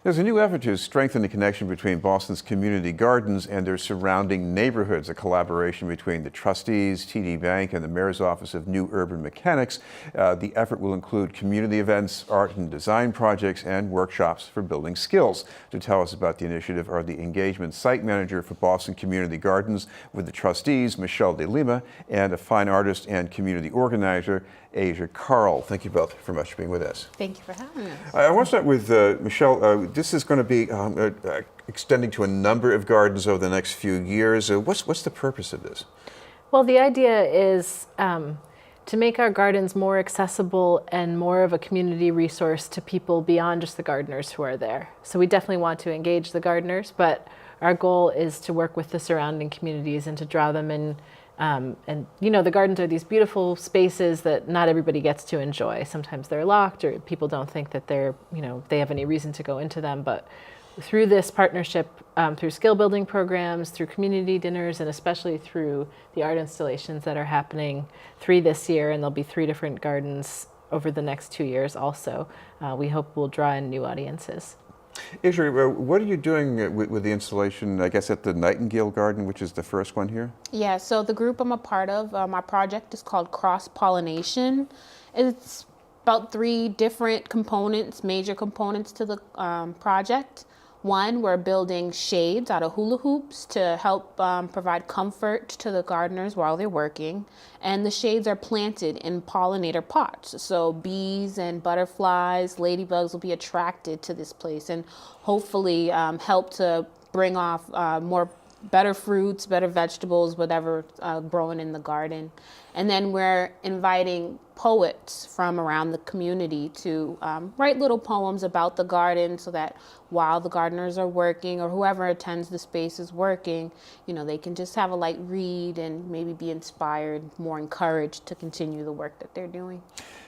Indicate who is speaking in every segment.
Speaker 1: There's a new effort to strengthen the connection between Boston's community gardens and their surrounding neighborhoods, a collaboration between the trustees, TD Bank, and the Mayor's Office of New Urban Mechanics. The effort will include community events, art and design projects, and workshops for building skills. To tell us about the initiative are the engagement site manager for Boston Community Gardens with the trustees, Michelle de Lima, and a fine artist and community organizer, Azia Carle. Thank you both very much for being with us.
Speaker 2: Thank you for having us.
Speaker 1: I want to start with Michelle. This is going to be extending to a number of gardens over the next few years. What's the purpose of this?
Speaker 3: Well, the idea is to make our gardens more accessible and more of a community resource to people beyond just the gardeners who are there. So we definitely want to engage the gardeners, but our goal is to work with the surrounding communities and to draw them in. And you know, the gardens are these beautiful spaces that not everybody gets to enjoy. Sometimes they're locked, or people don't think that they have any reason to go into them. But through this partnership, through skill building programs, through community dinners, and especially through the art installations that are happening, 3 this year, and there'll be 3 different gardens over the next 2 years also, we hope we'll draw in new audiences.
Speaker 1: Azia, what are you doing with the installation, I guess, at the Nightingale Garden, which is the first one here?
Speaker 2: Yeah, so the group I'm a part of, my project is called Cross-Pollination. It's about 3 different components, major components to the project. One, we're building shades out of hula hoops to help provide comfort to the gardeners while they're working. And the shades are planted in pollinator pots. So bees and butterflies, ladybugs will be attracted to this place and hopefully help to bring off better fruits, better vegetables, whatever growing in the garden. And then we're inviting poets from around the community to write little poems about the garden so that while the gardeners are working or whoever attends the space is working, you know, they can just have a light read and maybe be inspired, more encouraged to continue the work that they're doing.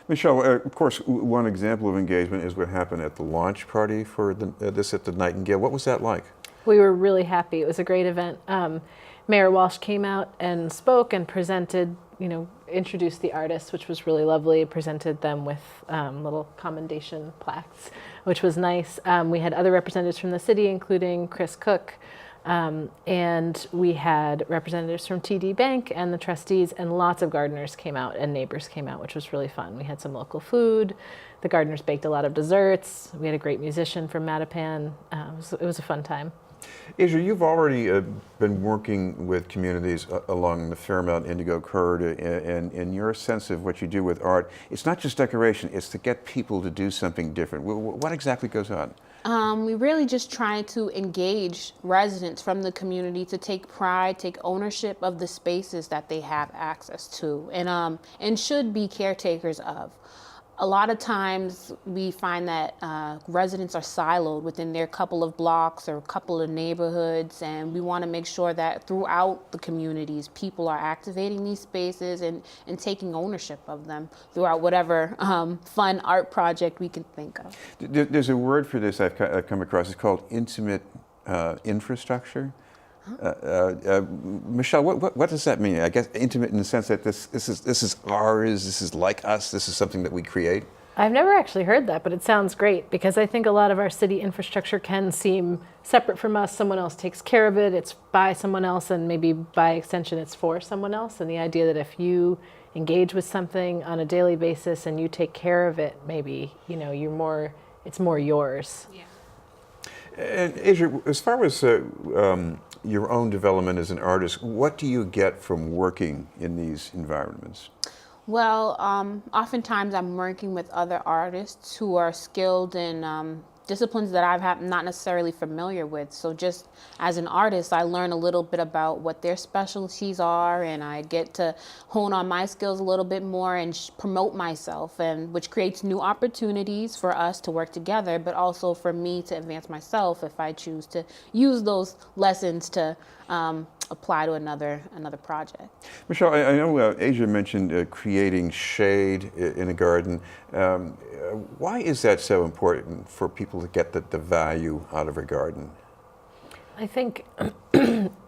Speaker 1: Michelle, of course, one example of engagement is what happened at the launch party for this at the Nightingale. What was that like?
Speaker 3: We were really happy. It was a great event. Mayor Walsh came out and spoke and presented, introduced the artists, which was really lovely, presented them with little commendation plaques, which was nice. We had other representatives from the city, including Chris Cook, and we had representatives from TD Bank and the trustees, and lots of gardeners came out and neighbors came out, which was really fun. We had some local food. The gardeners baked a lot of desserts. We had a great musician from Mattapan. It was a fun time.
Speaker 1: Azia, you've already been working with communities along the Fairmount-Indigo corridor, and your sense of what you do with art, it's not just decoration, it's to get people to do something different. What exactly goes on?
Speaker 2: We really just try to engage residents from the community to take pride, take ownership of the spaces that they have access to and should be caretakers of. A lot of times we find that residents are siloed within their couple of blocks or couple of neighborhoods, and we want to make sure that throughout the communities people are activating these spaces and taking ownership of them throughout whatever fun art project we can think of.
Speaker 1: There's a word for this I've come across. It's called intimate infrastructure. Michelle, what does that mean? I guess intimate in the sense that this is ours, this is like us, this is something that we create?
Speaker 3: I've never actually heard that, but it sounds great because I think a lot of our city infrastructure can seem separate from us. Someone else takes care of it, it's by someone else, and maybe by extension it's for someone else. And the idea that if you engage with something on a daily basis and you take care of it, maybe, it's more yours.
Speaker 2: Yeah.
Speaker 1: And Azia, as far as your own development as an artist, what do you get from working in these environments?
Speaker 2: Well, oftentimes I'm working with other artists who are skilled in disciplines that I'm not necessarily familiar with. So just as an artist, I learn a little bit about what their specialties are, and I get to hone on my skills a little bit more and promote myself, and which creates new opportunities for us to work together, but also for me to advance myself if I choose to use those lessons to apply to another project.
Speaker 1: Michelle, I know Azia mentioned creating shade in a garden. Why is that so important for people to get the value out of a garden?
Speaker 3: I think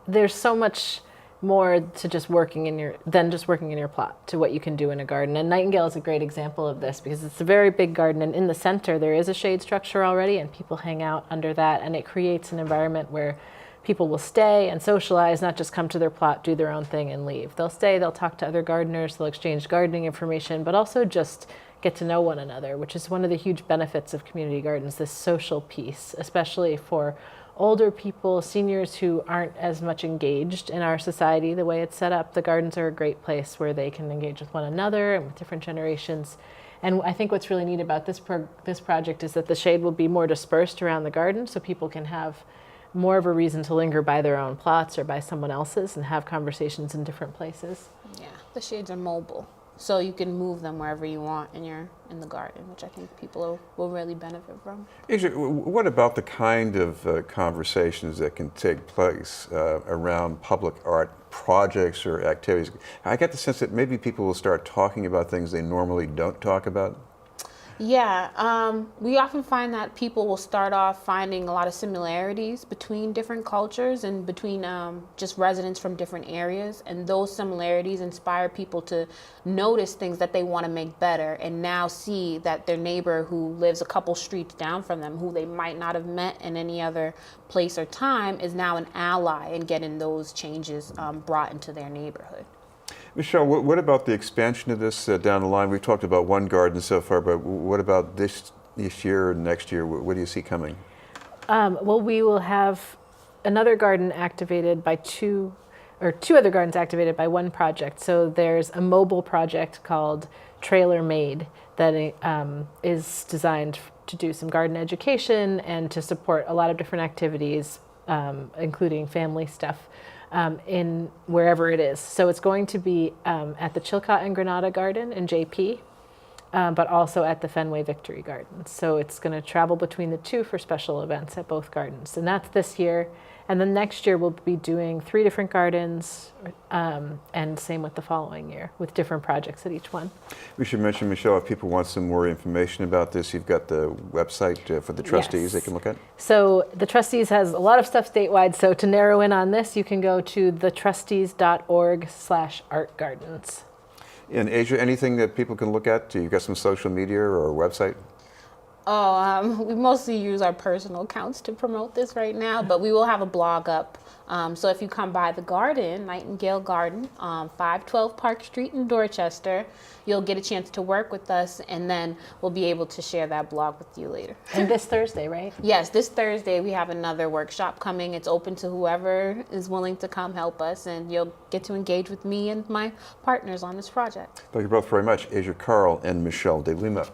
Speaker 3: there's so much more to just working in your plot to what you can do in a garden. And Nightingale is a great example of this because it's a very big garden, and in the center there is a shade structure already, and people hang out under that, and it creates an environment where people will stay and socialize, not just come to their plot, do their own thing, and leave. They'll stay, they'll talk to other gardeners, they'll exchange gardening information, but also just get to know one another, which is one of the huge benefits of community gardens, this social piece, especially for older people, seniors who aren't as much engaged in our society the way it's set up. The gardens are a great place where they can engage with one another and with different generations. And I think what's really neat about this project is that the shade will be more dispersed around the garden, so people can have more of a reason to linger by their own plots or by someone else's and have conversations in different places.
Speaker 2: Yeah, the shades are mobile, so you can move them wherever you want in the garden, which I think people will really benefit from.
Speaker 1: Azia, what about the kind of conversations that can take place around public art projects or activities? I get the sense that maybe people will start talking about things they normally don't talk about.
Speaker 2: Yeah, we often find that people will start off finding a lot of similarities between different cultures and between just residents from different areas, and those similarities inspire people to notice things that they want to make better, and now see that their neighbor who lives a couple streets down from them, who they might not have met in any other place or time, is now an ally in getting those changes brought into their neighborhood.
Speaker 1: Michelle, what about the expansion of this down the line? We've talked about one garden so far, but what about this year or next year? What do you see coming?
Speaker 3: Well, we will have another garden activated by two other gardens activated by one project. So there's a mobile project called Trailer Made that is designed to do some garden education and to support a lot of different activities, including family stuff. In wherever it is. So it's going to be at the Chilcot and Granada Garden in JP, but also at the Fenway Victory Gardens. So it's going to travel between the two for special events at both gardens. And that's this year. And then next year we'll be doing 3 different gardens, and same with the following year, with different projects at each one.
Speaker 1: We should mention, Michelle, if people want some more information about this, you've got the website for the trustees they can look at?
Speaker 3: So the trustees has a lot of stuff statewide, so to narrow in on this, you can go to thetrustees.org/artgardens.
Speaker 1: And Azia, anything that people can look at? You've got some social media or a website?
Speaker 2: We mostly use our personal accounts to promote this right now, but we will have a blog up. So if you come by the garden, Nightingale Garden, 512 Park Street in Dorchester, you'll get a chance to work with us, and then we'll be able to share that blog with you later.
Speaker 3: And this Thursday, right?
Speaker 2: Yes, this Thursday we have another workshop coming. It's open to whoever is willing to come help us, and you'll get to engage with me and my partners on this project.
Speaker 1: Thank you both very much, Azia Carle and Michelle de Lima.